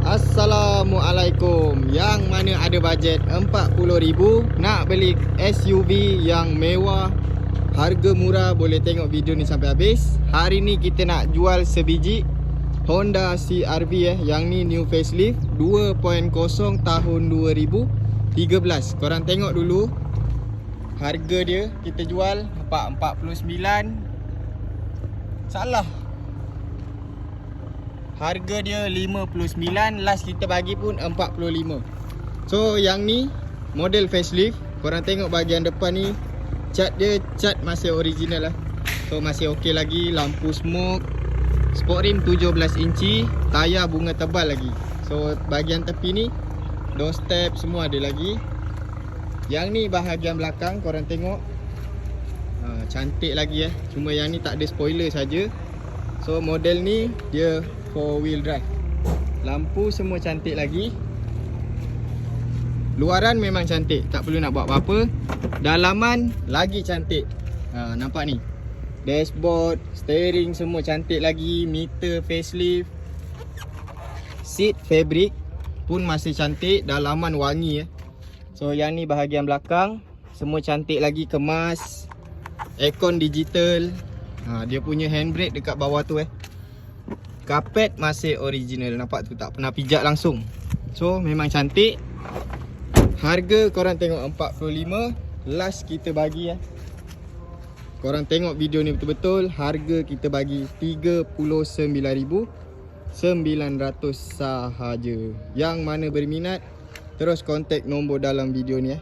Assalamualaikum. Yang mana ada bajet 40,000 nak beli SUV yang mewah, harga murah, boleh tengok video ni sampai habis. Hari ni kita nak jual sebiji Honda CR-V yang ni new facelift 2.0 tahun 2013. Korang tengok dulu harga dia. Kita jual 49. Salah, harga dia 59, last kita bagi pun 45. So yang ni model facelift. Korang tengok bahagian depan ni, cat dia cat masih original lah. So masih okey lagi. Lampu smoke, sport rim 17 inci, tayar bunga tebal lagi. So bahagian tepi ni doorstep semua ada lagi. Yang ni bahagian belakang korang tengok, cantik lagi Cuma yang ni tak ada spoiler saja. So model ni dia 4-wheel drive. Lampu semua cantik lagi. Luaran memang cantik, tak perlu nak buat apa-apa. Dalaman lagi cantik. Nampak ni, dashboard, steering semua cantik lagi. Meter facelift. Seat fabric pun masih cantik. Dalaman wangi So yang ni bahagian belakang, semua cantik lagi, kemas. Aircon digital. Dia punya handbrake dekat bawah tu Karpet masih original. Nampak tu, tak pernah pijak langsung. So memang cantik. Harga korang tengok 45. Last kita bagi Korang tengok video ni betul-betul. Harga kita bagi 39,900 sahaja. Yang mana berminat, terus kontak nombor dalam video ni